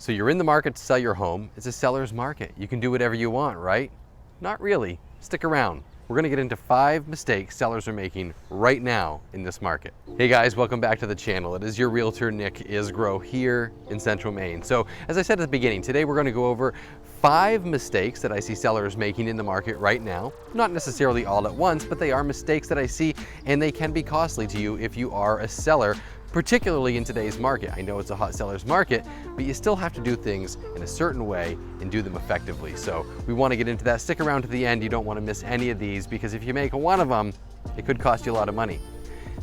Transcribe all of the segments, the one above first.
So you're in the market to sell your home. It's a seller's market. You can do whatever you want, right? Not really. Stick around. We're gonna get into 5 mistakes sellers are making right now in this market. Hey guys, welcome back to the channel. It is your realtor, Nick Isgro, here in Central Maine. So as I said at the beginning, today we're gonna go over 5 mistakes that I see sellers making in the market right now. Not necessarily all at once, but they are mistakes that I see, and they can be costly to you if you are a seller, particularly in today's market. I know it's a hot seller's market, but you still have to do things in a certain way and do them effectively. So we want to get into that. Stick around to the end. You don't want to miss any of these, because if you make one of them, it could cost you a lot of money.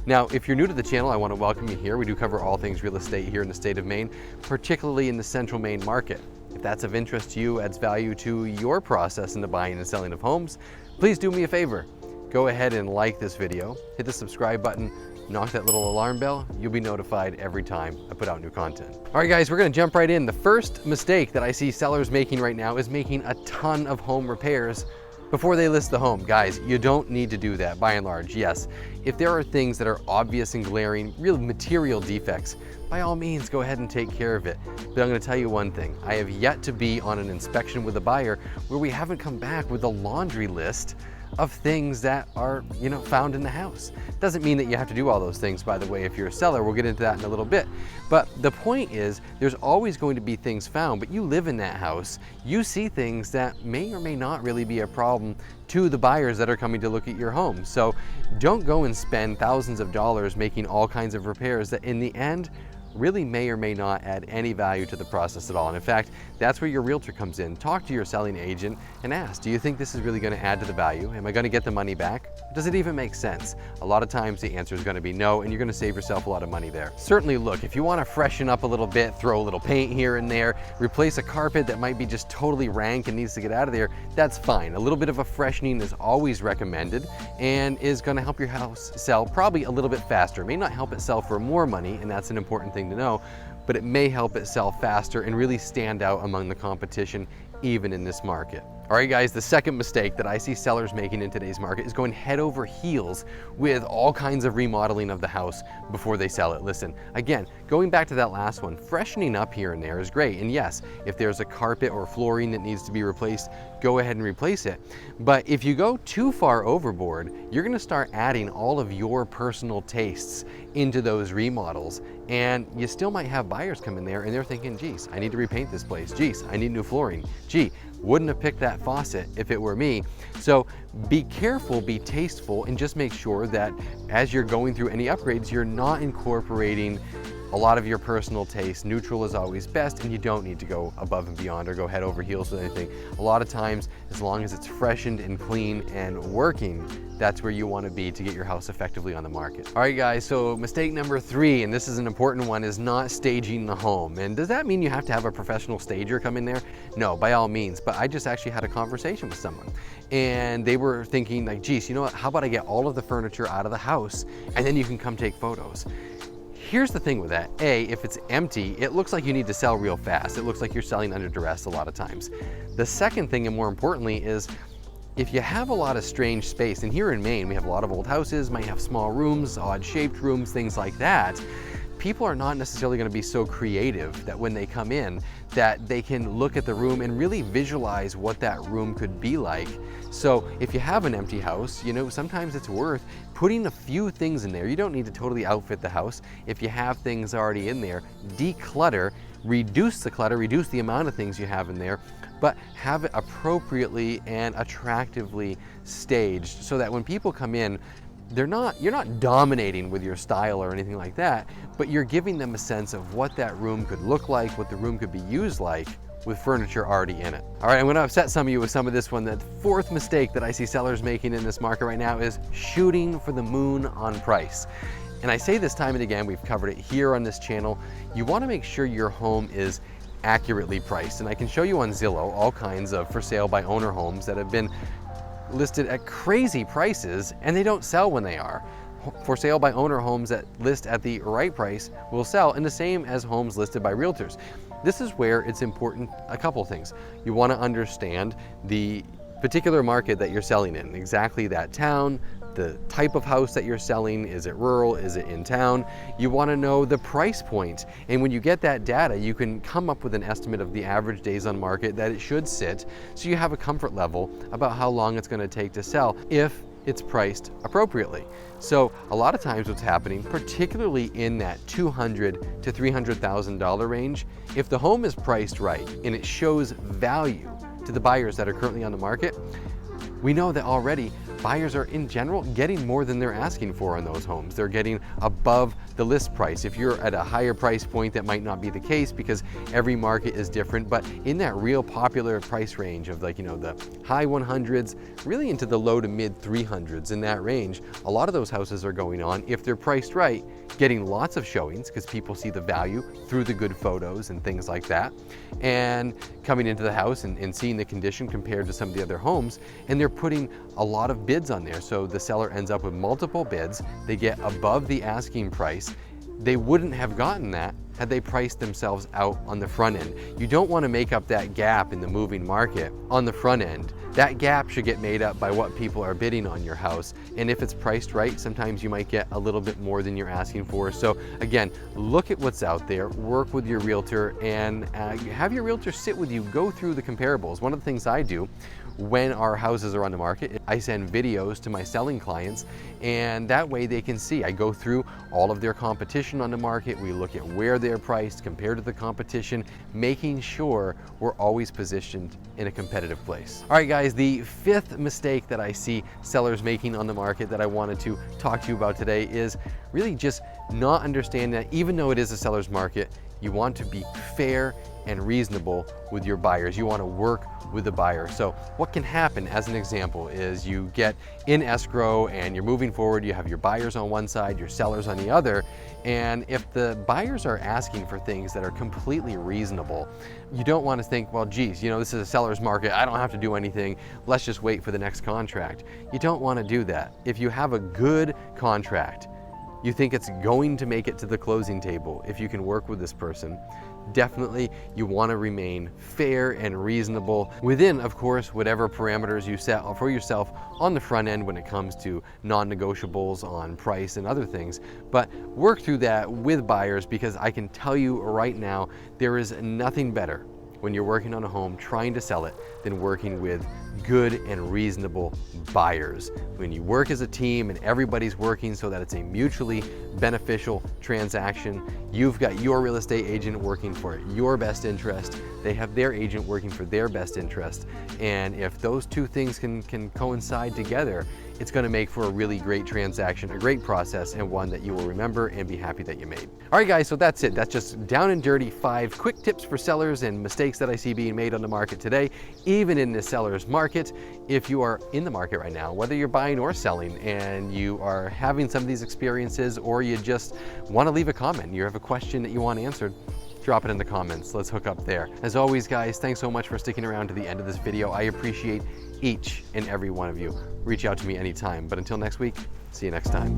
Now, if you're new to the channel, I want to welcome you here. We do cover all things real estate here in the state of Maine, particularly in the Central Maine market. If that's of interest to you, adds value to your process in the buying and selling of homes, please do me a favor. Go ahead and like this video, hit the subscribe button, knock that little alarm bell. You'll be notified every time I put out new content. All right guys, we're gonna jump right in. The first mistake that I see sellers making right now is making a ton of home repairs before they list the home. Guys, you don't need to do that by and large. Yes, if there are things that are obvious and glaring, real material defects, by all means, go ahead and take care of it. But I'm gonna tell you one thing. I have yet to be on an inspection with a buyer where we haven't come back with a laundry list of things that are, found in the house. Doesn't mean that you have to do all those things, by the way, if you're a seller. We'll get into that in a little bit. But the point is, there's always going to be things found, but you live in that house. You see things that may or may not really be a problem to the buyers that are coming to look at your home. So don't go and spend thousands of dollars making all kinds of repairs that in the end really may or may not add any value to the process at all. And in fact, that's where your realtor comes in. Talk to your selling agent and ask, do you think this is really going to add to the value? Am I going to get the money back? Does it even make sense? A lot of times the answer is going to be no, and you're going to save yourself a lot of money there. Certainly, look, if you want to freshen up a little bit, throw a little paint here and there, replace a carpet that might be just totally rank and needs to get out of there, that's fine. A little bit of a freshening is always recommended and is going to help your house sell probably a little bit faster. It may not help it sell for more money, and that's an important thing to know, but it may help it sell faster and really stand out among the competition even in this market. All right guys, the second mistake that I see sellers making in today's market is going head over heels with all kinds of remodeling of the house before they sell it. Listen, again, going back to that last one, freshening up here and there is great. And yes, if there's a carpet or flooring that needs to be replaced, go ahead and replace it. But if you go too far overboard, you're gonna start adding all of your personal tastes into those remodels. And you still might have buyers come in there and they're thinking, geez, I need to repaint this place. Geez, I need new flooring. Gee, wouldn't have picked that faucet if it were me. So be careful, be tasteful, and just make sure that as you're going through any upgrades, you're not incorporating a lot of your personal taste. Neutral is always best, and you don't need to go above and beyond or go head over heels with anything. A lot of times, as long as it's freshened and clean and working, that's where you want to be to get your house effectively on the market. All right guys, so mistake number 3, and this is an important one, is not staging the home. And does that mean you have to have a professional stager come in there? No, by all means, but I just actually had a conversation with someone and they were thinking like, geez, you know what, how about I get all of the furniture out of the house and then you can come take photos. Here's the thing with that. A, if it's empty, it looks like you need to sell real fast. It looks like you're selling under duress a lot of times. The second thing, and more importantly, is if you have a lot of strange space, and here in Maine, we have a lot of old houses, might have small rooms, odd shaped rooms, things like that. People are not necessarily going to be so creative that when they come in that they can look at the room and really visualize what that room could be like. So if you have an empty house, sometimes it's worth putting a few things in there. You don't need to totally outfit the house. If you have things already in there, declutter, reduce the clutter, reduce the amount of things you have in there, but have it appropriately and attractively staged so that when people come in, you're not dominating with your style or anything like that, but you're giving them a sense of what that room could look like, what the room could be used like with furniture already in it. All right, I'm gonna upset some of you with some of this one. The 4th mistake that I see sellers making in this market right now is shooting for the moon on price. And I say this time and again, we've covered it here on this channel, you wanna make sure your home is accurately priced. And I can show you on Zillow all kinds of for sale by owner homes that have been listed at crazy prices and they don't sell when they are. For sale by owner homes that list at the right price will sell, and the same as homes listed by realtors. This is where it's important, a couple things. You want to understand the particular market that you're selling in, exactly that town, the type of house that you're selling. Is it rural? Is it in town? You want to know the price point. And when you get that data, you can come up with an estimate of the average days on market that it should sit, so you have a comfort level about how long it's going to take to sell if it's priced appropriately. So a lot of times what's happening, particularly in that $200,000 to $300,000 range, if the home is priced right and it shows value to the buyers that are currently on the market, we know that already buyers are in general getting more than they're asking for on those homes. They're getting above the list price. If you're at a higher price point, that might not be the case because every market is different, but in that real popular price range of, like, you know, the high 100s, really into the low to mid 300s, in that range, a lot of those houses are going on, if they're priced right, getting lots of showings because people see the value through the good photos and things like that, and coming into the house and seeing the condition compared to some of the other homes, and they're putting a lot of bids on there. So the seller ends up with multiple bids. They get above the asking price. They wouldn't have gotten that had they priced themselves out on the front end. You don't want to make up that gap in the moving market on the front end. That gap should get made up by what people are bidding on your house. And if it's priced right, sometimes you might get a little bit more than you're asking for. So again, look at what's out there, work with your realtor, and have your realtor sit with you, go through the comparables. One of the things I do when our houses are on the market, I send videos to my selling clients, and that way they can see. I go through all of their competition on the market. We look at where they're priced compared to the competition, making sure we're always positioned in a competitive place. All right, guys, the fifth mistake that I see sellers making on the market that I wanted to talk to you about today is really just not understanding that even though it is a seller's market, you want to be fair and reasonable with your buyers. You want to work with the buyer. So what can happen, as an example, is you get in escrow and you're moving forward, you have your buyers on one side, your sellers on the other, and if the buyers are asking for things that are completely reasonable, you don't want to think, well, geez, you know, this is a seller's market, I don't have to do anything, let's just wait for the next contract. You don't want to do that. If you have a good contract, you think it's going to make it to the closing table, if you can work with this person, definitely you want to remain fair and reasonable within, of course, whatever parameters you set for yourself on the front end when it comes to non-negotiables on price and other things. But work through that with buyers, because I can tell you right now, there is nothing better when you're working on a home trying to sell it than working with good and reasonable buyers. When you work as a team and everybody's working so that it's a mutually beneficial transaction, you've got your real estate agent working for your best interest, they have their agent working for their best interest, and if those two things can coincide together, it's going to make for a really great transaction, a great process, and one that you will remember and be happy that you made. All right, guys, so that's it. That's just down and dirty 5 quick tips for sellers and mistakes that I see being made on the market today, even in the seller's market. If you are in the market right now, whether you're buying or selling, and you are having some of these experiences, or you just want to leave a comment, you have a question that you want answered, drop it in the comments. Let's hook up there. As always, guys, thanks so much for sticking around to the end of this video. I appreciate each and every one of you. Reach out to me anytime. But until next week, see you next time.